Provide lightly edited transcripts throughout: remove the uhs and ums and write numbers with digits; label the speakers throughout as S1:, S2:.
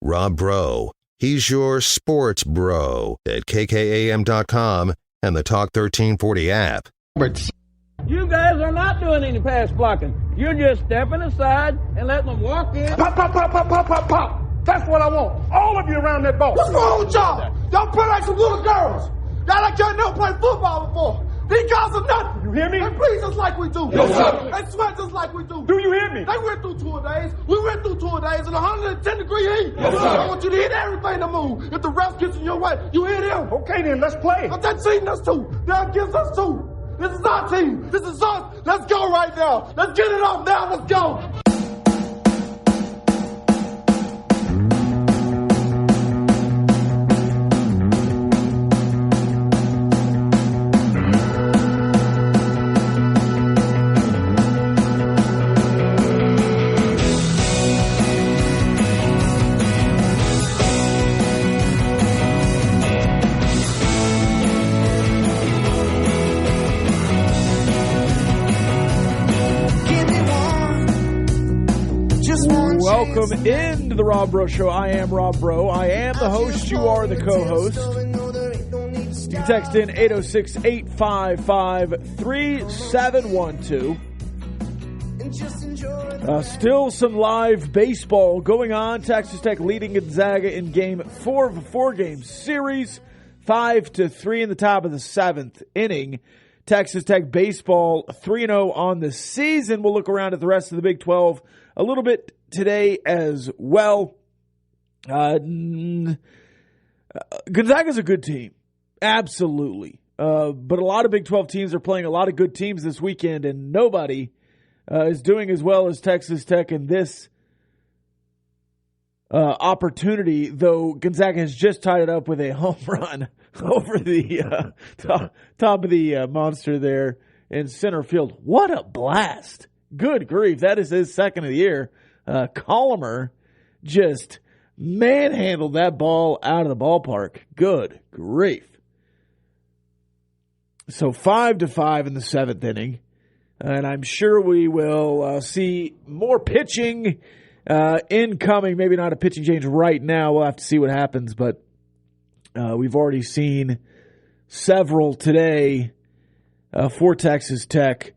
S1: Rob Bro. He's your sports bro at KKAM.com and the Talk 1340 app.
S2: You guys are not doing any pass blocking. You're just stepping aside and letting them walk in.
S3: Pop, pop, pop, pop, pop, pop, pop. That's what I want. All of you around that ball. What's wrong with y'all? Y'all play like some little girls. Y'all like y'all never played football before. These guys are nothing. You hear me? They breathe just like we do. Yes, sir. They sweat just like we do. Do you hear me? They went through 2 days. We went through 2 days in 110-degree heat. Yes, sir. I want you to hit everything to move. If the ref gets in your way, you hit him. Okay, then, let's play. But they're cheating us too. They're against us too. This is our team. This is us. Let's go right now. Let's get it off now. Let's go.
S4: Welcome into the Rob Bro Show. I am Rob Bro. I am the host. You are the co-host. You can text in 806-855-3712. Still some live baseball going on. Texas Tech leading Gonzaga in game 4 of a 4-game series. 5-3 in the top of the 7th inning. Texas Tech baseball 3-0 on the season. We'll look around at the rest of the Big 12 a little bit today as well. Gonzaga's a good team. Absolutely. But a lot of Big 12 teams are playing a lot of good teams this weekend, and nobody is doing as well as Texas Tech in this opportunity, though Gonzaga has just tied it up with a home run over the top of the monster there in center field. What a blast. Good grief. That is his second of the year. Collamer just manhandled that ball out of the ballpark. Good grief. So 5-5 in the 7th inning. And I'm sure we will see more pitching incoming. Maybe not a pitching change right now. We'll have to see what happens. But we've already seen several today for Texas Tech.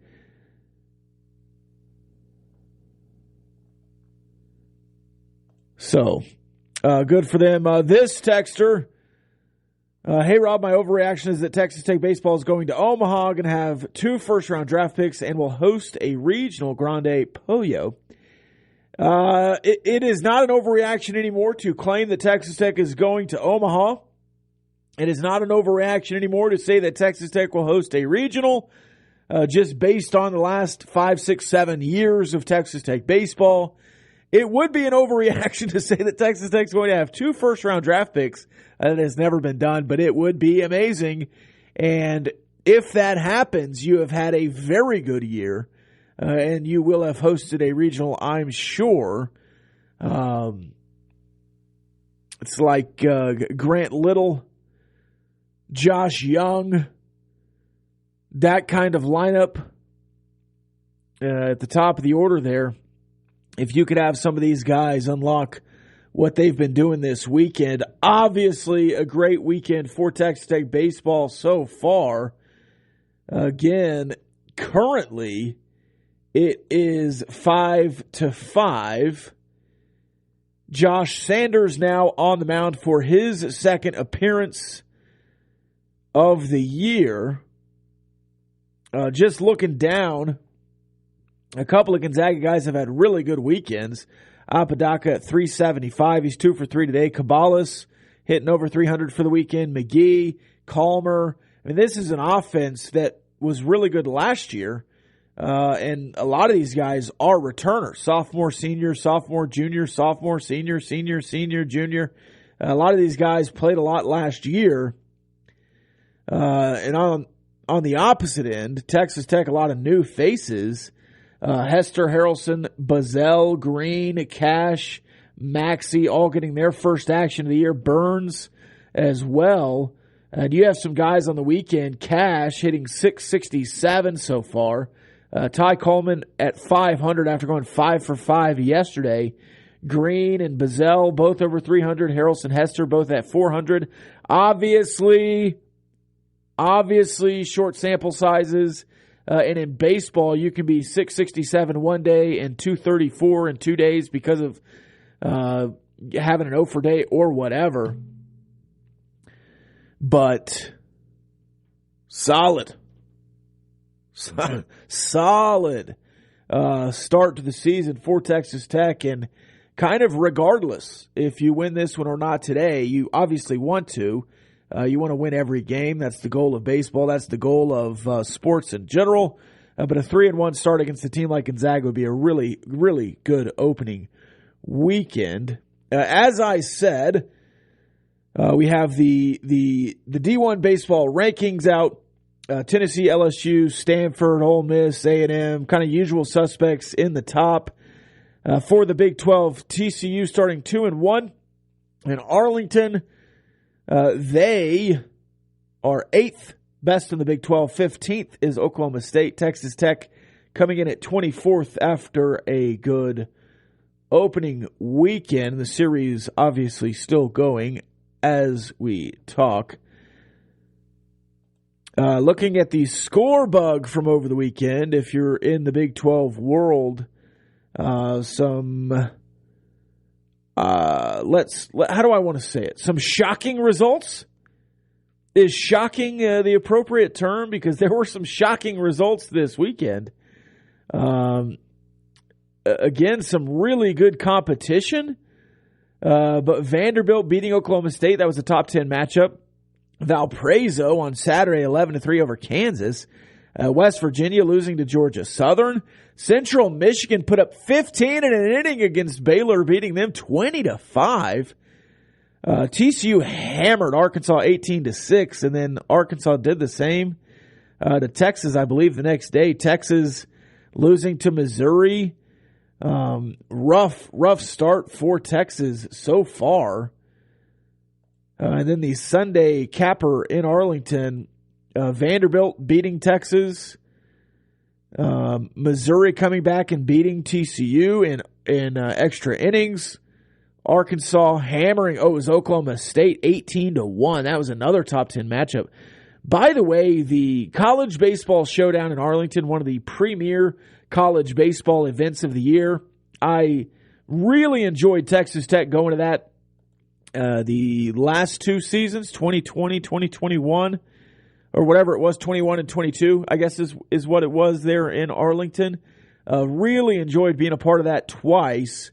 S4: So, good for them. This texter, hey, Rob, my overreaction is that Texas Tech baseball is going to Omaha, going to have 2 first-round draft picks, and will host a regional Grande Pollo. It is not an overreaction anymore to claim that Texas Tech is going to Omaha. It is not an overreaction anymore to say that Texas Tech will host a regional, just based on the last 5, 6, 7 years of Texas Tech baseball. It would be an overreaction to say that Texas Tech is going to have 2 first-round draft picks. That has never been done, but it would be amazing. And if that happens, you have had a very good year, and you will have hosted a regional, I'm sure. It's like Grant Little, Josh Young, that kind of lineup at the top of the order there. If you could have some of these guys unlock what they've been doing this weekend, obviously a great weekend for Texas Tech baseball so far. Again, currently it is 5-5. Josh Sanders now on the mound for his second appearance of the year. Just looking down, a couple of Gonzaga guys have had really good weekends. Apodaca at 375. He's 2 for 3 today. Cabalas hitting over 300 for the weekend. McGee, Calmer. I mean, this is an offense that was really good last year. And a lot of these guys are returners. Sophomore, senior, sophomore, junior, sophomore, senior, senior, senior, junior. A lot of these guys played a lot last year. And on the opposite end, Texas Tech, a lot of new faces. Hester, Harrelson, Bazell, Green, Cash, Maxey, all getting their first action of the year. Burns as well. And you have some guys on the weekend. Cash hitting 667 so far. Ty Coleman at 500 after going 5 for 5 yesterday. Green and Bazell, both over 300. Harrelson Hester, both at 400. Obviously, short sample sizes. And in baseball, you can be 667 one day and 234 in 2 days because of having an 0 for day or whatever. But solid start to the season for Texas Tech. And kind of regardless if you win this one or not today, you obviously want to. You want to win every game. That's the goal of baseball. That's the goal of sports in general. But a 3-1 start against a team like Gonzaga would be a really, really good opening weekend. As I said, we have the D1 baseball rankings out. Tennessee, LSU, Stanford, Ole Miss, A&M, kind of usual suspects in the top. For the Big 12, TCU starting 2-1. And Arlington, they are 8th best in the Big 12. 15th is Oklahoma State. Texas Tech coming in at 24th after a good opening weekend. The series obviously still going as we talk. Looking at the score bug from over the weekend, if you're in the Big 12 world, how do I want to say it? Some shocking results? Is shocking the appropriate term? Because there were some shocking results this weekend. Again, some really good competition. But Vanderbilt beating Oklahoma State, that was a top 10 matchup. Valparaiso on Saturday, 11-3 over Kansas. West Virginia losing to Georgia Southern. Central Michigan put up 15 in an inning against Baylor, beating them 20-5. TCU hammered Arkansas 18-6, and then Arkansas did the same to Texas, I believe, the next day. Texas losing to Missouri. Rough start for Texas so far. And then the Sunday capper in Arlington, Vanderbilt beating Texas. Missouri coming back and beating TCU in extra innings. Arkansas hammering, it was Oklahoma State 18-1. That was another top 10 matchup. By the way, the college baseball showdown in Arlington, one of the premier college baseball events of the year. I really enjoyed Texas Tech going to that the last two seasons, 2020, 2021, or whatever it was, 21 and 22, I guess is what it was there in Arlington. Really enjoyed being a part of that twice.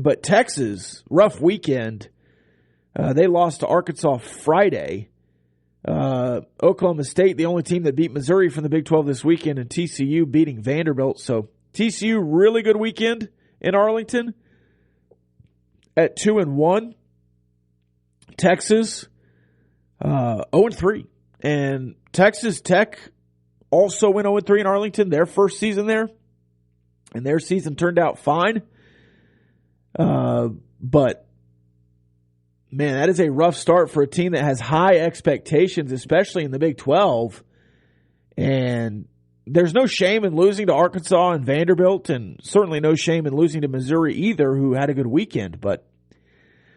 S4: But Texas, rough weekend. They lost to Arkansas Friday. Oklahoma State, the only team that beat Missouri from the Big 12 this weekend, and TCU beating Vanderbilt. So TCU, really good weekend in Arlington at 2-1. Texas, 0-3. And Texas Tech also went 0-3 in Arlington, their first season there. And their season turned out fine. But, man, that is a rough start for a team that has high expectations, especially in the Big 12. And there's no shame in losing to Arkansas and Vanderbilt, and certainly no shame in losing to Missouri either, who had a good weekend. But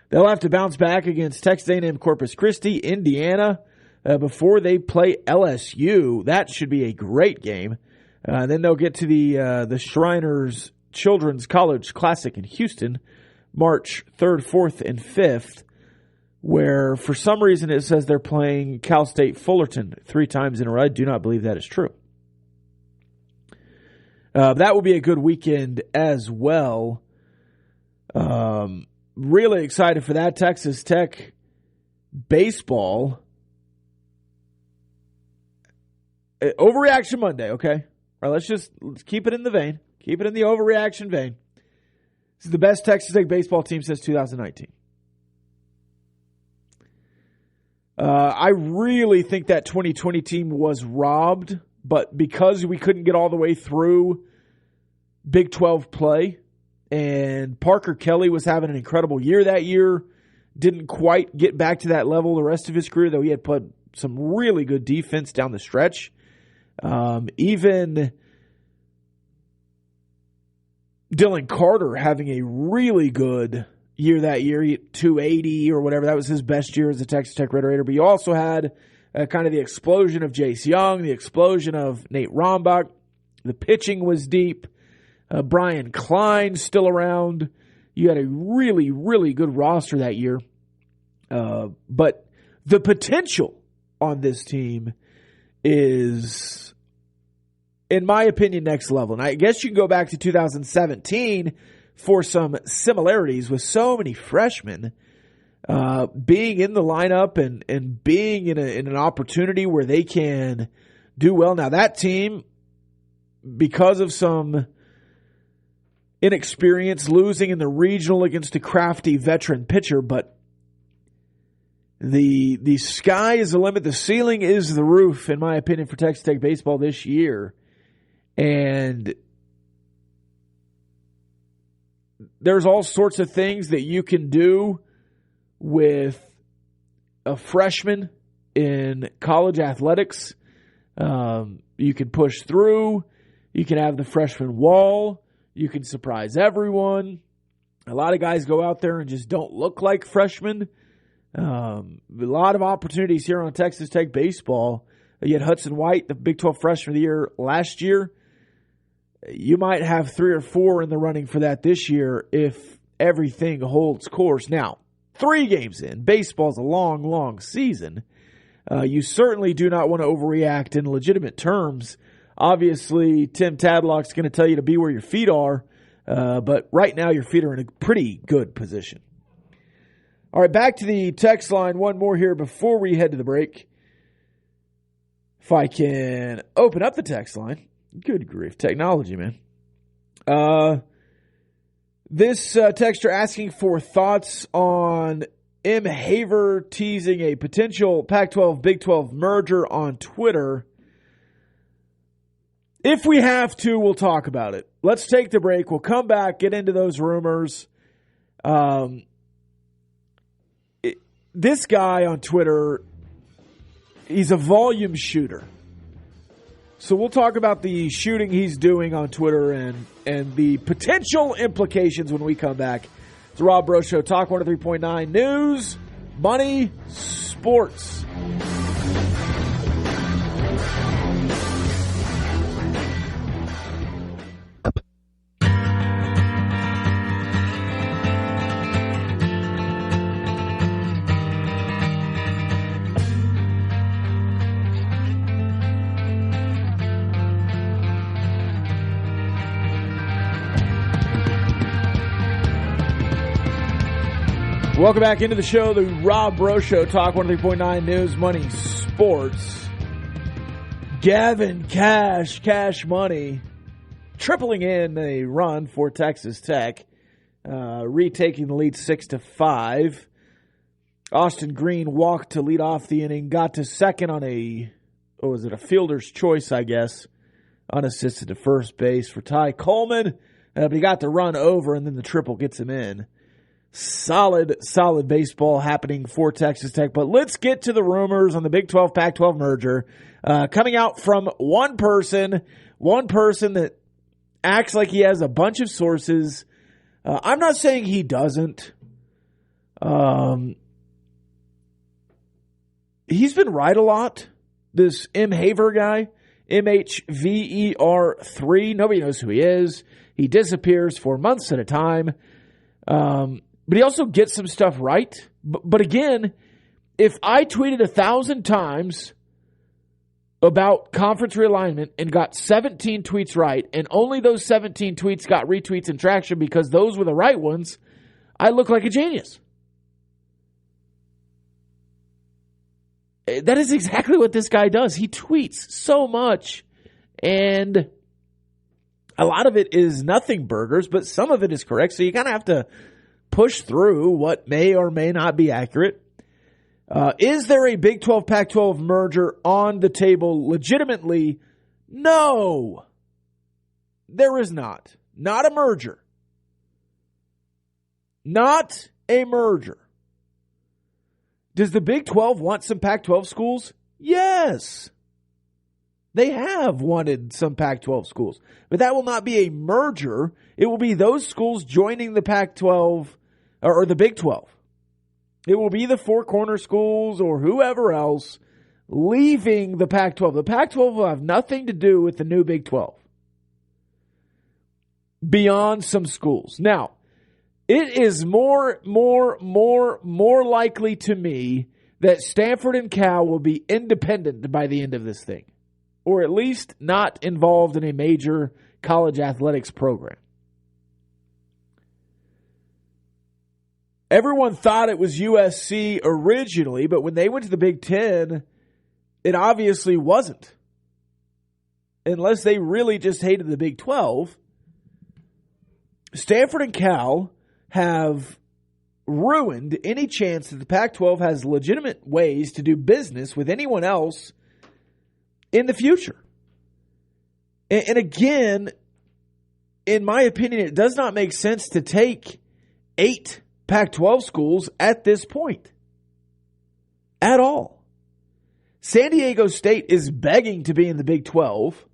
S4: they'll have to bounce back against Texas A&M, Corpus Christi, Indiana, before they play LSU. That should be a great game. Then they'll get to the Shriners Children's College Classic in Houston, March 3rd, 4th, and 5th, where for some reason it says they're playing Cal State Fullerton 3 times in a row. I do not believe that is true. That will be a good weekend as well. Really excited for that. Texas Tech baseball. Overreaction Monday, okay? All right, let's keep it in the vein. Keep it in the overreaction vein. This is the best Texas Tech baseball team since 2019. I really think that 2020 team was robbed, but because we couldn't get all the way through Big 12 play, and Parker Kelly was having an incredible year that year, didn't quite get back to that level the rest of his career, though he had played some really good defense down the stretch. Even Dylan Carter having a really good year that year, 280 or whatever. That was his best year as a Texas Tech Red Raider. But you also had kind of the explosion of Jace Young, the explosion of Nate Rombach. The pitching was deep. Brian Klein still around. You had a really, really good roster that year. But the potential on this team is, in my opinion, next level. And I guess you can go back to 2017 for some similarities with so many freshmen being in the lineup and being in an opportunity where they can do well. Now, that team, because of some inexperience, losing in the regional against a crafty veteran pitcher, but the sky is the limit. The ceiling is the roof, in my opinion, for Texas Tech baseball this year. And there's all sorts of things that you can do with a freshman in college athletics. You can push through. You can have the freshman wall. You can surprise everyone. A lot of guys go out there and just don't look like freshmen. A lot of opportunities here on Texas Tech baseball. You had Hudson White, the Big 12 Freshman of the Year last year. You might have 3 or 4 in the running for that this year if everything holds course. Now, 3 games in. Baseball's a long, long season. You certainly do not want to overreact in legitimate terms. Obviously, Tim Tadlock's going to tell you to be where your feet are, but right now your feet are in a pretty good position. All right, back to the text line. One more here before we head to the break. If I can open up the text line. Good grief. Technology, man. This texter asking for thoughts on M. Haver teasing a potential Pac-12, Big 12 merger on Twitter. If we have to, we'll talk about it. Let's take the break. We'll come back, get into those rumors. This guy on Twitter, he's a volume shooter. So we'll talk about the shooting he's doing on Twitter and the potential implications when we come back. It's the Rob Breaux Show, Talk 103.9 News, Money, Sports. Welcome back into the show, the Rob Breaux Show, Talk 103.9 News, Money, Sports. Gavin Cash Money, tripling in a run for Texas Tech, retaking the lead 6-5. Austin Green walked to lead off the inning, got to second on a fielder's choice, I guess, unassisted to first base for Ty Coleman, but he got the run over, and then the triple gets him in. Solid baseball happening for Texas Tech. But let's get to the rumors on the Big 12, Pac-12 merger. Coming out from one person that acts like he has a bunch of sources. I'm not saying he doesn't. He's been right a lot. This M. Haver guy, MHVER3. Nobody knows who he is. He disappears for months at a time. But he also gets some stuff right. But again, if I tweeted 1,000 times about conference realignment and got 17 tweets right, and only those 17 tweets got retweets and traction because those were the right ones, I look like a genius. That is exactly what this guy does. He tweets so much, and a lot of it is nothing burgers, but some of it is correct. So you kind of have to push through what may or may not be accurate. Is there a Big 12, Pac-12 merger on the table legitimately? No, there is not. Not a merger. Not a merger. Does the Big 12 want some Pac-12 schools? Yes. They have wanted some Pac-12 schools, but that will not be a merger. It will be those schools joining the Pac-12 or the Big 12. It will be the Four Corner schools or whoever else leaving the Pac-12. The Pac-12 will have nothing to do with the new Big 12 beyond some schools. Now, it is more likely to me that Stanford and Cal will be independent by the end of this thing, or at least not involved in a major college athletics program. Everyone thought it was USC originally, but when they went to the Big Ten, it obviously wasn't. Unless they really just hated the Big 12. Stanford and Cal have ruined any chance that the Pac-12 has legitimate ways to do business with anyone else in the future. And again, in my opinion, it does not make sense to take 8 Pac-12 schools at this point. At all. San Diego State is begging to be in the Big 12.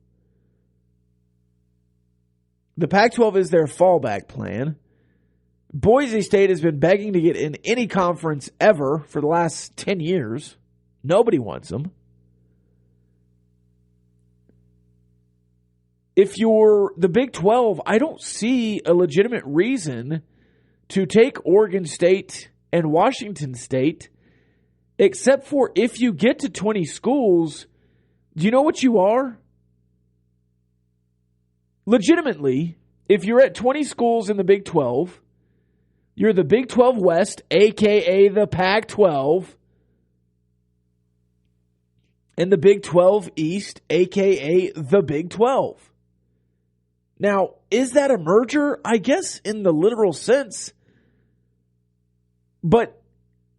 S4: The Pac-12 is their fallback plan. Boise State has been begging to get in any conference ever for the last 10 years. Nobody wants them. If you're the Big 12, I don't see a legitimate reason to take Oregon State and Washington State, except for if you get to 20 schools, do you know what you are? Legitimately, if you're at 20 schools in the Big 12, you're the Big 12 West, a.k.a. the Pac-12, and the Big 12 East, a.k.a. the Big 12. Now, is that a merger? I guess in the literal sense, but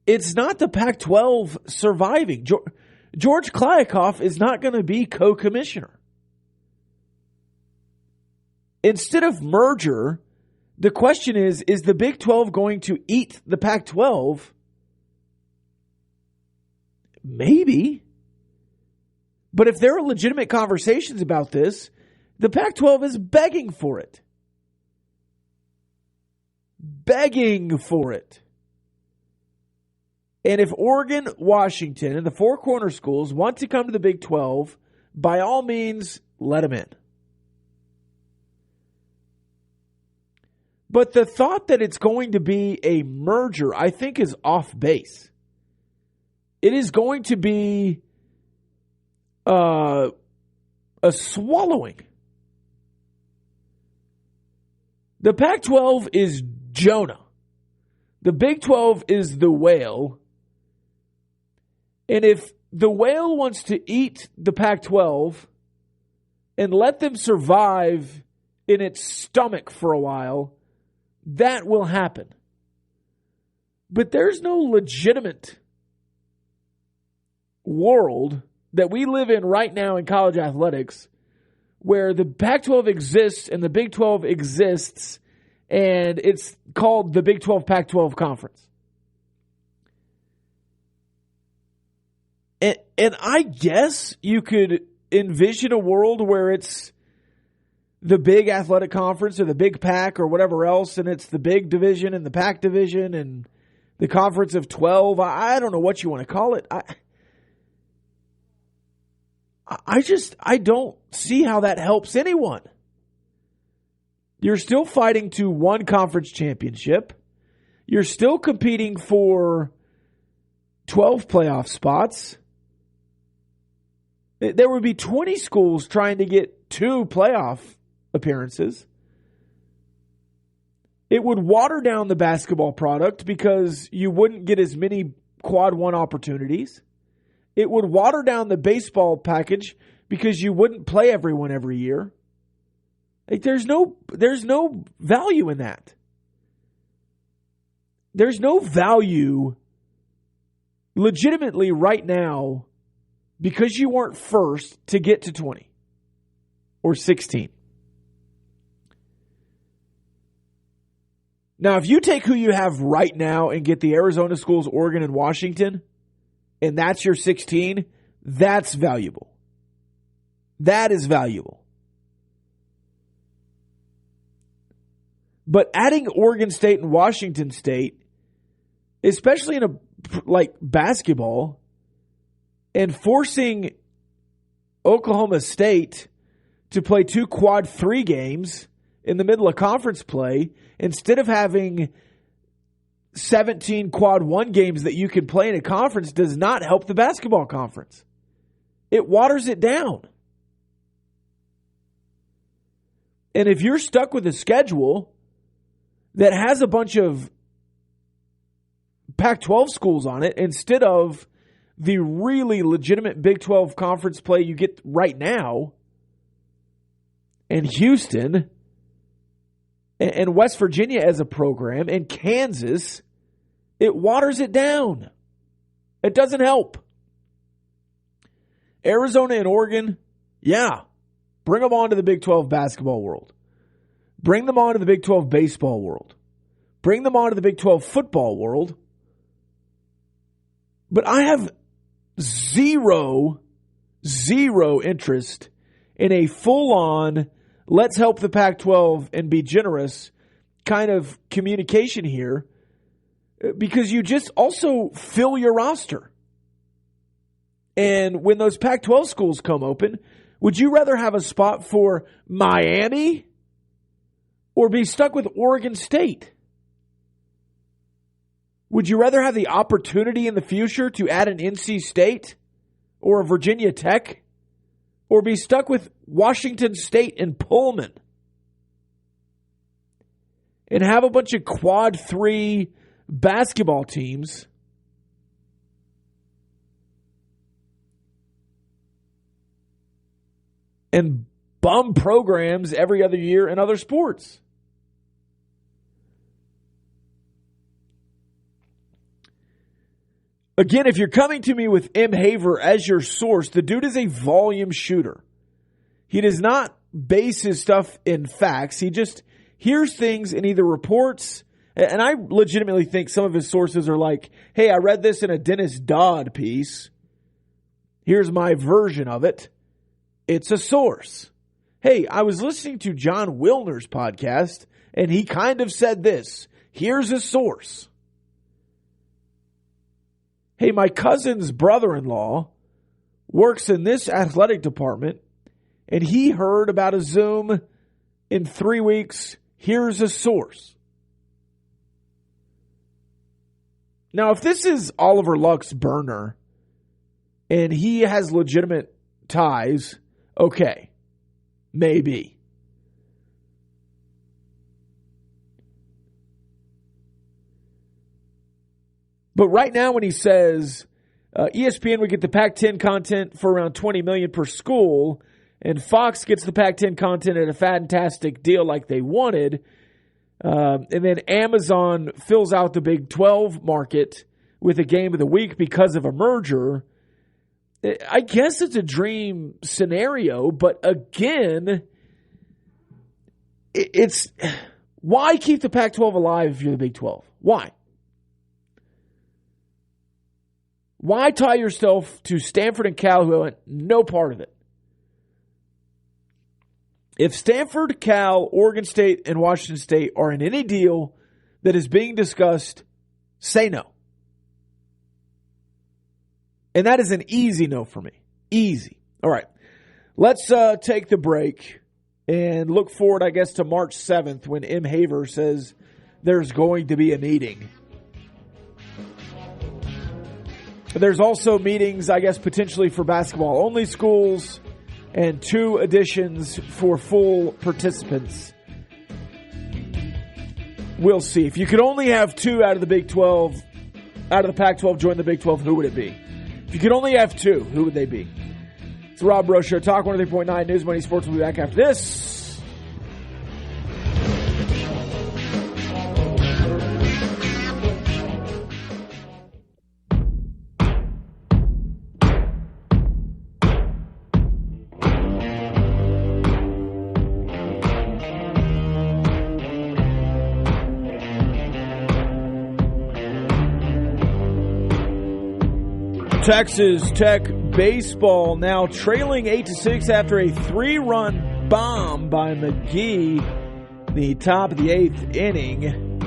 S4: it's not the Pac-12 surviving. George Kliavkoff is not going to be co-commissioner. Instead of merger, the question is the Big 12 going to eat the Pac-12? Maybe. But if there are legitimate conversations about this, the Pac-12 is begging for it. Begging for it. And if Oregon, Washington, and the Four Corner schools want to come to the Big 12, by all means, let them in. But the thought that it's going to be a merger, I think, is off base. It is going to be a swallowing. The Pac-12 is Jonah. The Big 12 is the whale. And if the whale wants to eat the Pac-12 and let them survive in its stomach for a while, that will happen. But there's no legitimate world that we live in right now in college athletics where the Pac-12 exists and the Big 12 exists and it's called the Big 12 Pac-12 Conference. And I guess you could envision a world where it's the big athletic conference or the big Pac or whatever else, and it's the big division and the Pac division and the conference of 12. I don't know what you want to call it. I don't see how that helps anyone. You're still fighting to one conference championship. You're still competing for 12 playoff spots. There would be 20 schools trying to get 2 playoff appearances. It would water down the basketball product because you wouldn't get as many quad one opportunities. It would water down the baseball package because you wouldn't play everyone every year. Like there's no value in that. There's no value legitimately right now because you weren't first to get to 20 or 16. Now, if you take who you have right now and get the Arizona schools, Oregon, and Washington, and that's your 16, that's valuable. That is valuable. But adding Oregon State and Washington State, especially in like basketball, and forcing Oklahoma State to play 2 quad 3 games in the middle of conference play instead of having 17 quad 1 games that you can play in a conference does not help the basketball conference. It waters it down. And if you're stuck with a schedule that has a bunch of Pac-12 schools on it instead of the really legitimate Big 12 conference play you get right now, and Houston, and West Virginia as a program, and Kansas, it waters it down. It doesn't help. Arizona and Oregon, yeah, bring them on to the Big 12 basketball world. Bring them on to the Big 12 baseball world. Bring them on to the Big 12 football world. But I have zero interest in a full-on, let's help the Pac-12 and be generous kind of communication here, because you just also fill your roster. And when those Pac-12 schools come open, would you rather have a spot for Miami or be stuck with Oregon State? Would you rather have the opportunity in the future to add an NC State or a Virginia Tech, or be stuck with Washington State and Pullman and have a bunch of quad 3 basketball teams and bum programs every other year in other sports? Again, if you're coming to me with M. Haver as your source, the dude is a volume shooter. He does not base his stuff in facts. He just hears things and either reports, and I legitimately think some of his sources are like, hey, I read this in a Dennis Dodd piece. Here's my version of it. It's a source. Hey, I was listening to John Wilner's podcast, and he kind of said this. Here's a source. Hey, my cousin's brother-in-law works in this athletic department, and he heard about a Zoom in 3 weeks. Here's a source. Now, if this is Oliver Luck's burner, and he has legitimate ties, okay, maybe. But right now when he says ESPN would get the Pac-10 content for around $20 million per school, and Fox gets the Pac-10 content at a fantastic deal like they wanted, and then Amazon fills out the Big 12 market with a game of the week because of a merger, I guess it's a dream scenario, but again, it's why keep the Pac-12 alive if you're the Big 12? Why? Why tie yourself to Stanford and Cal, who want no part of it? If Stanford, Cal, Oregon State, and Washington State are in any deal that is being discussed, say no. And that is an easy no for me. Easy. All right. Let's take the break and look forward, I guess, to March 7th when M. Haver says there's going to be a meeting. There's also meetings, I guess, potentially for basketball-only schools and 2 additions for full participants. We'll see. If you could only have 2 out of the Big 12, out of the Pac-12 join the Big 12, who would it be? If you could only have 2, who would they be? It's the Rob Breaux Show. Talk 103.9 News Money Sports. We'll be back after this. Texas Tech baseball now trailing 8-6 after a 3-run bomb by McGee, the top of the 8th inning.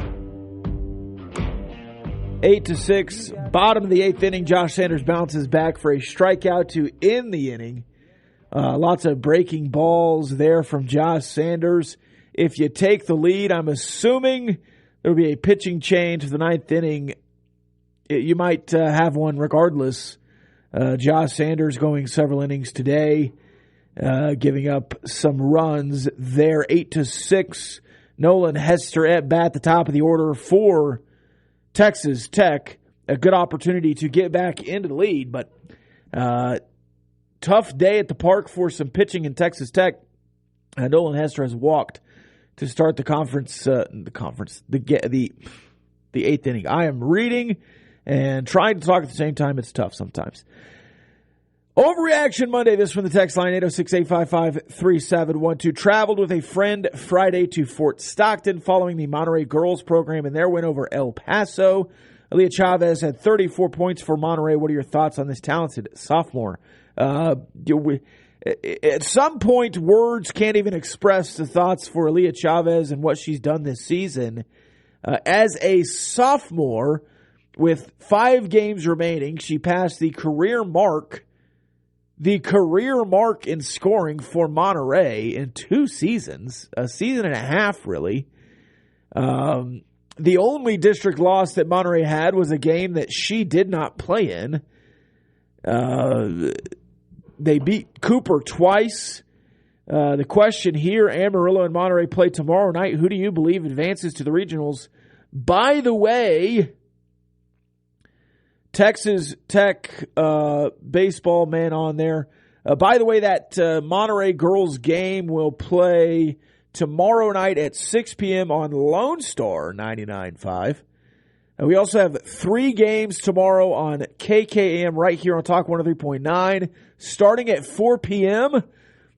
S4: 8-6, bottom of the 8th inning. Josh Sanders bounces back for a strikeout to end the inning. Lots of breaking balls there from Josh Sanders. If you take the lead, I'm assuming there will be a pitching change for the 9th inning. You might have one regardless. Josh Sanders going several innings today, giving up some runs there. 8-6. Nolan Hester at bat, the top of the order for Texas Tech. A good opportunity to get back into the lead, but tough day at the park for some pitching in Texas Tech. Nolan Hester has walked to start the the 8th inning. I am reading and trying to talk at the same time. It's tough sometimes. Overreaction Monday, this from the text line, 806-855-3712. Traveled with a friend Friday to Fort Stockton following the Monterey girls program and their win over El Paso. Aaliyah Chavez had 34 points for Monterey. What are your thoughts on this talented sophomore? At some point, words can't even express the thoughts for Aaliyah Chavez and what she's done this season. As a sophomore, with 5 games remaining, she passed the career mark in scoring for Monterey in 2 seasons, a season and a half, really. The only district loss that Monterey had was a game that she did not play in. They beat Cooper twice. The question here, Amarillo and Monterey play tomorrow night. Who do you believe advances to the regionals? By the way, Texas Tech baseball man on there. By the way, that Monterey girls game will play tomorrow night at 6 p.m. on Lone Star 99.5. We also have 3 games tomorrow on KKAM right here on Talk 103.9. Starting at 4 p.m.,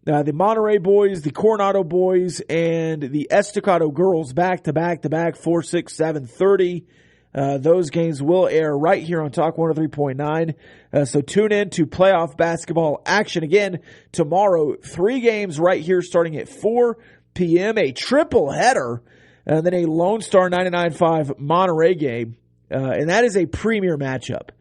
S4: the Monterey boys, the Coronado boys, and the Estacado girls back-to-back, 4, 6, 7:30. Those games will air right here on Talk 103.9. So tune in to playoff basketball action again tomorrow. 3 games right here starting at 4 p.m. A triple header, and then a Lone Star 99.5 Monterey game. And that is a premier matchup.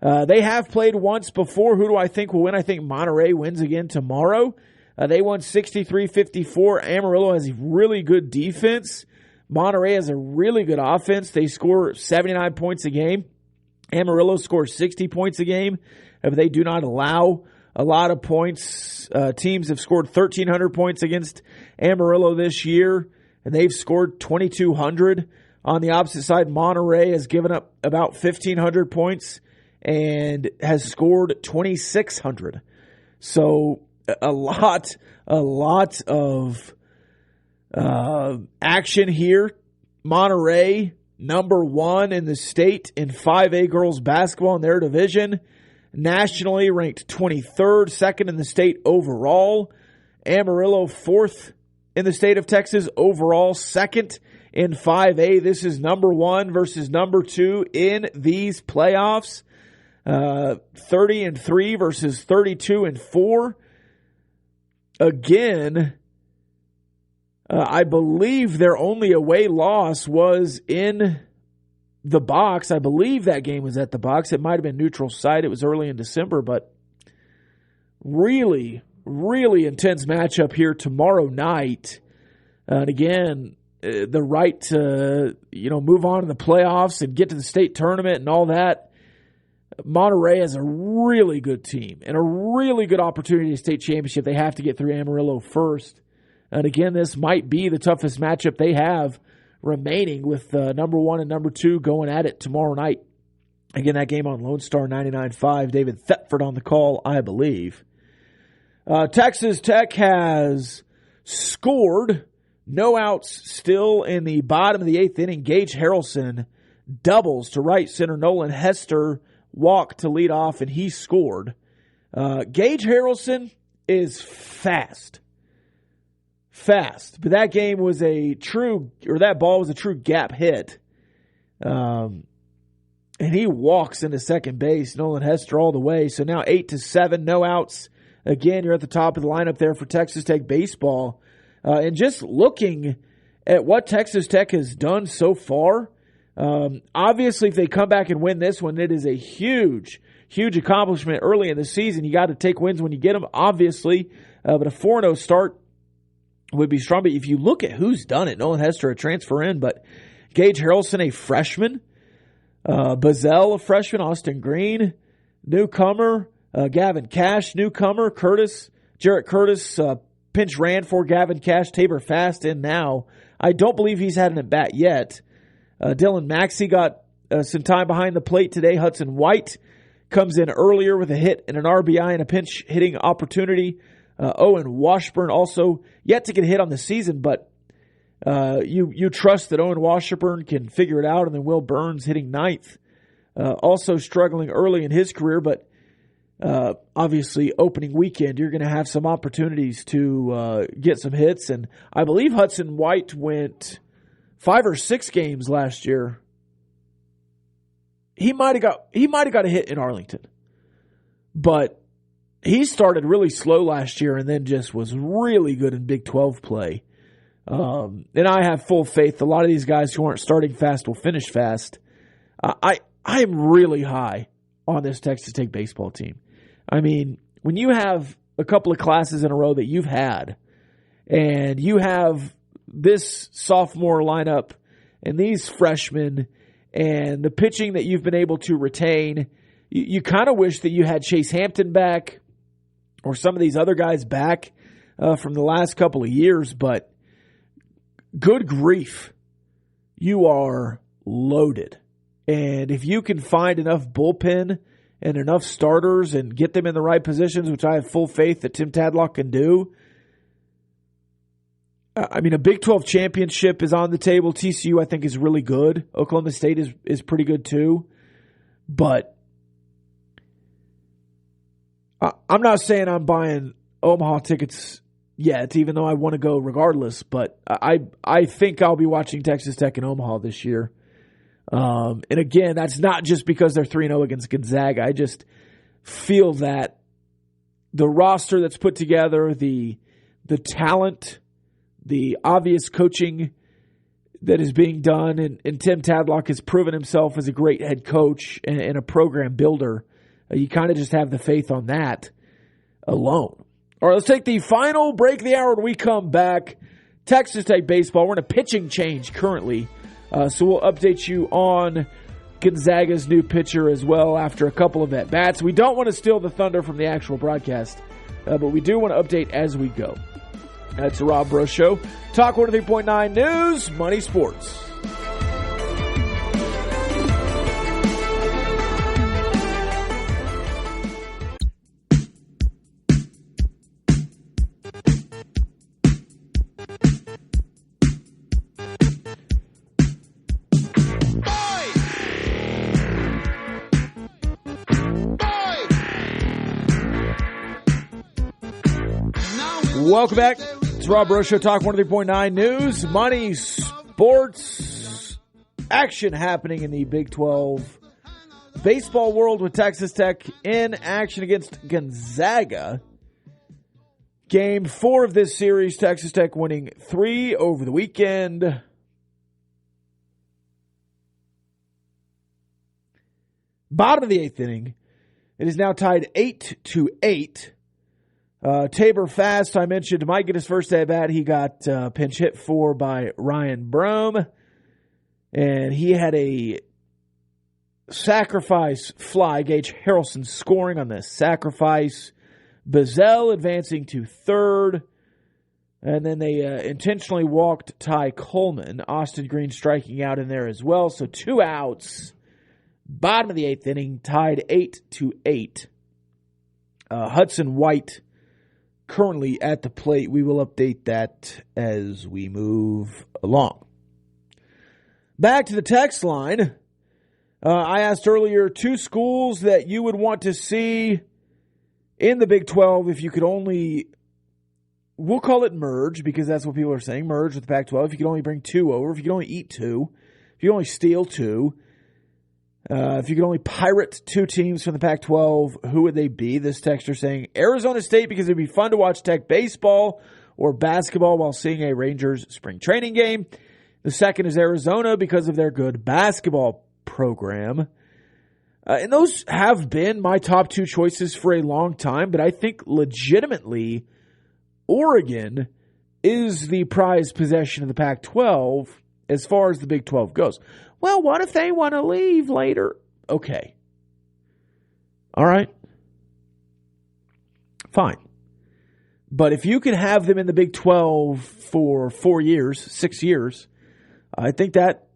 S4: They have played once before. Who do I think will win? I think Monterey wins again tomorrow. They won 63-54. Amarillo has a really good defense. Monterey has a really good offense. They score 79 points a game. Amarillo scores 60 points a game. But they do not allow a lot of points. Teams have scored 1,300 points against Amarillo this year, and they've scored 2,200. On the opposite side, Monterey has given up about 1,500 points and has scored 2,600. So a lot of action here. Monterey, number 1 in the state in 5A girls basketball in their division. Nationally ranked 23rd, second in the state overall. Amarillo, 4th in the state of Texas overall, second in 5A. This is number 1 versus number 2 in these playoffs. 30-3 versus 32-4. Again, I believe their only away loss was in the box. I believe that game was at the box. It might have been neutral site. It was early in December, but really, really intense matchup here tomorrow night. And again, the right to move on to the playoffs and get to the state tournament and all that. Monterey has a really good team and a really good opportunity to state championship. They have to get through Amarillo first. And again, this might be the toughest matchup they have remaining, with number 1 and number 2 going at it tomorrow night. Again, that game on Lone Star 99.5. David Thetford on the call, I believe. Texas Tech has scored. No outs still in the bottom of the 8th inning. Gage Harrelson doubles to right center. Nolan Hester walked to lead off, and he scored. Gage Harrelson is fast. But that game was that ball was a true gap hit. and he walks into second base. Nolan Hester all the way. So now 8-7, no outs. Again, you're at the top of the lineup there for Texas Tech baseball. And just looking at what Texas Tech has done so far, obviously if they come back and win this one, it is a huge accomplishment early in the season. You got to take wins when you get them, obviously. But a 4-0 start would be strong. But if you look at who's done it, Nolan Hester, a transfer in, but Gage Harrelson, a freshman, Bazell, a freshman, Austin Green, newcomer, Gavin Cash, newcomer, Jarrett Curtis, pinch ran for Gavin Cash, Tabor Fast in now. I don't believe he's had an at-bat yet. Dylan Maxey got some time behind the plate today. Hudson White comes in earlier with a hit and an RBI and a pinch hitting opportunity. Owen Washburn also yet to get a hit on the season, but you trust that Owen Washburn can figure it out, and then Will Burns hitting ninth. Also struggling early in his career, but obviously opening weekend, you're going to have some opportunities to get some hits. And I believe Hudson White went 5 or 6 games last year. He might have got a hit in Arlington, but he started really slow last year and then just was really good in Big 12 play. And I have full faith a lot of these guys who aren't starting fast will finish fast. I am really high on this Texas Tech baseball team. I mean, when you have a couple of classes in a row that you've had, and you have this sophomore lineup and these freshmen and the pitching that you've been able to retain, you kind of wish that you had Chase Hampton back or some of these other guys back from the last couple of years, but good grief, you are loaded. And if you can find enough bullpen and enough starters and get them in the right positions, which I have full faith that Tim Tadlock can do, I mean, a Big 12 championship is on the table. TCU, I think, is really good. Oklahoma State is pretty good too. But I'm not saying I'm buying Omaha tickets yet, even though I want to go regardless. But I think I'll be watching Texas Tech in Omaha this year. And again, that's not just because they're 3-0 against Gonzaga. I just feel that the roster that's put together, the talent, the obvious coaching that is being done, and Tim Tadlock has proven himself as a great head coach and a program builder. You kind of just have the faith on that alone. All right, let's take the final break of the hour when we come back. Texas Tech baseball, we're in a pitching change currently. So we'll update you on Gonzaga's new pitcher as well after a couple of at-bats. We don't want to steal the thunder from the actual broadcast, but we do want to update as we go. That's the Rob Breaux Show. Talk 103.9 News, Money Sports. Welcome back. It's Rob Breaux Show, Talk 103.9 News, Money, Sports. Action happening in the Big 12 baseball world with Texas Tech in action against Gonzaga. Game 4 of this series, Texas Tech winning 3 over the weekend. Bottom of the 8th inning. It is now tied 8-8. Tabor Fast, I mentioned, might get his first at bat. He got pinch hit for by Ryan Brome, and he had a sacrifice fly. Gage Harrelson scoring on this sacrifice. Bazell advancing to third, and then they intentionally walked Ty Coleman. Austin Green striking out in there as well. So 2 outs. Bottom of the 8th inning, tied 8-8. Hudson White currently at the plate. We will update that as we move along. Back to the text line. I asked earlier 2 schools that you would want to see in the Big 12 if you could only, we'll call it merge because that's what people are saying, merge with the Pac-12. If you could only bring 2 over, if you could only eat 2, if you could only steal 2. If you could only pirate 2 teams from the Pac-12, who would they be? This texter saying Arizona State because it'd be fun to watch Tech baseball or basketball while seeing a Rangers spring training game. The second is Arizona because of their good basketball program. And those have been my top 2 choices for a long time, but I think legitimately Oregon is the prized possession of the Pac-12 as far as the Big 12 goes. Well, what if they want to leave later? Okay. All right. Fine. But if you can have them in the Big 12 for 4 years, 6 years, I think that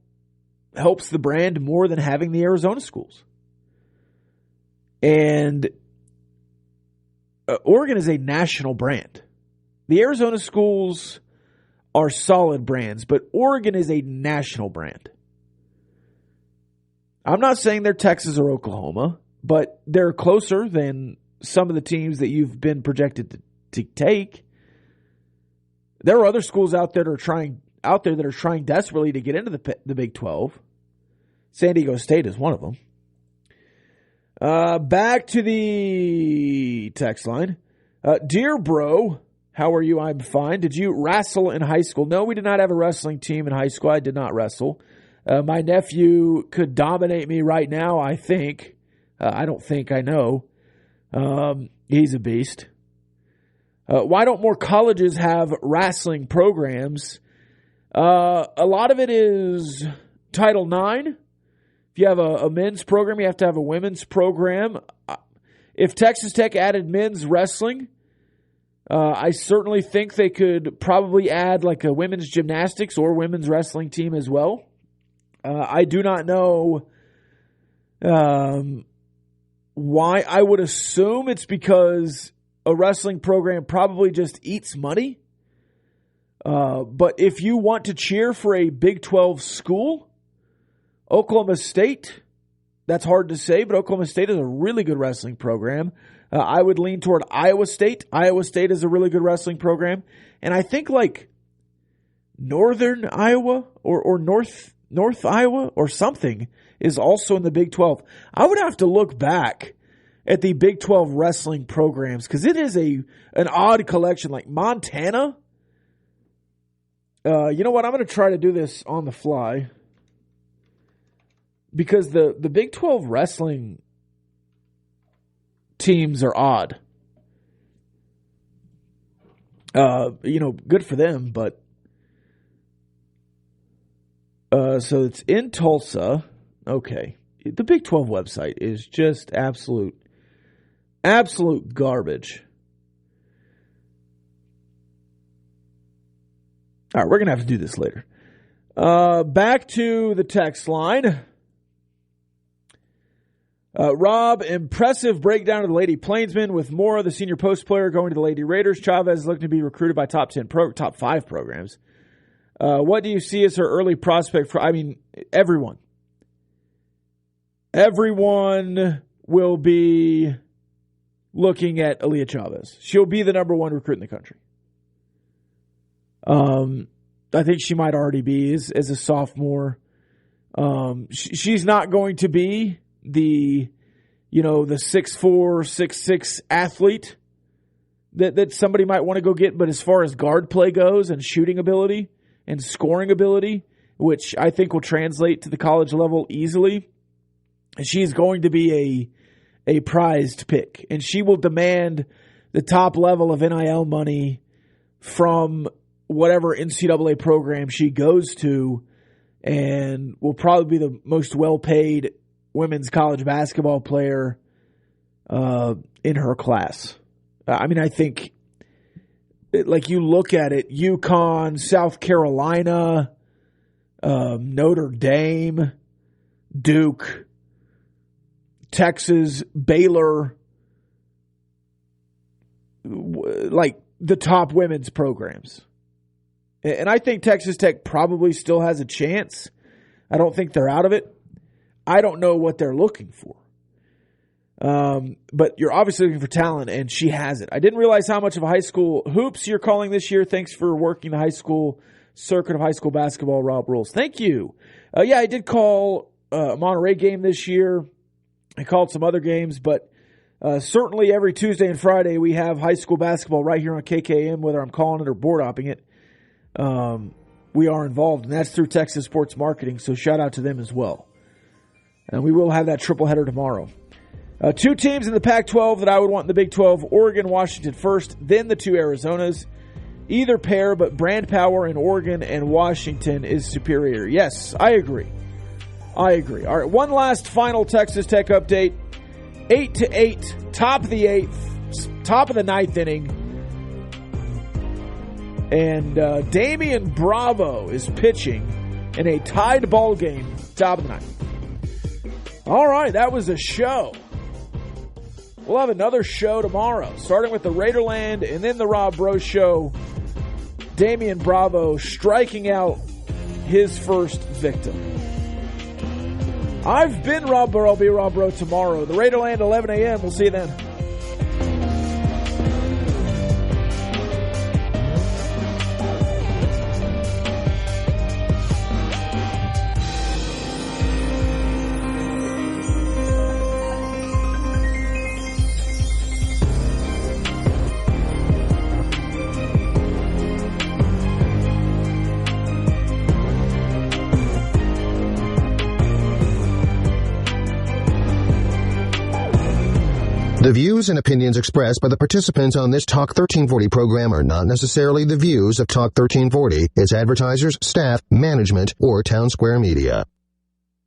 S4: helps the brand more than having the Arizona schools. And Oregon is a national brand. The Arizona schools are solid brands, but Oregon is a national brand. I'm not saying they're Texas or Oklahoma, but they're closer than some of the teams that you've been projected to take. There are other schools out there that are trying desperately to get into the Big 12. San Diego State is one of them. Back to the text line. Dear bro, how are you? I'm fine. Did you wrestle in high school? No, we did not have a wrestling team in high school. I did not wrestle. My nephew could dominate me right now, I think. I don't think, I know. He's a beast. Why don't more colleges have wrestling programs? A lot of it is Title IX. If you have a men's program, you have to have a women's program. If Texas Tech added men's wrestling, I certainly think they could probably add like a women's gymnastics or women's wrestling team as well. I do not know why. I would assume it's because a wrestling program probably just eats money. But if you want to cheer for a Big 12 school, Oklahoma State, that's hard to say, but Oklahoma State is a really good wrestling program. I would lean toward Iowa State. Iowa State is a really good wrestling program. And I think like Northern Iowa or North Iowa or something is also in the Big 12. I would have to look back at the Big 12 wrestling programs because it is an odd collection. Like Montana. You know what? I'm going to try to do this on the fly because the Big 12 wrestling teams are odd. Good for them, but so it's in Tulsa. Okay. The Big 12 website is just absolute garbage. All right, we're going to have to do this later. Back to the text line. Rob, impressive breakdown of the Lady Plainsmen with more of the senior post player going to the Lady Raiders. Chavez is looking to be recruited by top 5 programs. What do you see as her early prospect for? I mean, everyone. Everyone will be looking at Aaliyah Chavez. She'll be the number 1 recruit in the country. I think she might already be as a sophomore. She's not going to be the 6'4", 6'6" athlete that somebody might want to go get. But as far as guard play goes and shooting ability and scoring ability, which I think will translate to the college level easily, she's going to be a prized pick. And she will demand the top level of NIL money from whatever NCAA program she goes to, and will probably be the most well-paid women's college basketball player in her class. I think, like you look at it, UConn, South Carolina, Notre Dame, Duke, Texas, Baylor, like the top women's programs. And I think Texas Tech probably still has a chance. I don't think they're out of it. I don't know what they're looking for. But you're obviously looking for talent, and she has it. I didn't realize how much of a high school hoops you're calling this year. Thanks for working the high school circuit of high school basketball, Rob Rules. Thank you. I did call Monterey game this year. I called some other games, but certainly every Tuesday and Friday we have high school basketball right here on KKM, whether I'm calling it or board opping it. We are involved, and that's through Texas Sports Marketing, so shout out to them as well. And we will have that triple header tomorrow. 2 teams in the Pac-12 that I would want in the Big 12, Oregon, Washington first, then the 2 Arizonas. Either pair, but brand power in Oregon and Washington is superior. Yes, I agree. All right, one last final Texas Tech update. 8-8, top of the 8th, top of the 9th inning. And Damian Bravo is pitching in a tied ball game, top of the 9th. All right, that was a show. We'll have another show tomorrow, starting with the Raiderland and then the Rob Bro Show. Damian Bravo striking out his first victim. I've been Rob Bro. I'll be Rob Bro tomorrow. The Raiderland, 11 a.m. We'll see you then.
S1: The views and opinions expressed by the participants on this Talk 1340 program are not necessarily the views of Talk 1340, its advertisers, staff, management, or Town Square Media.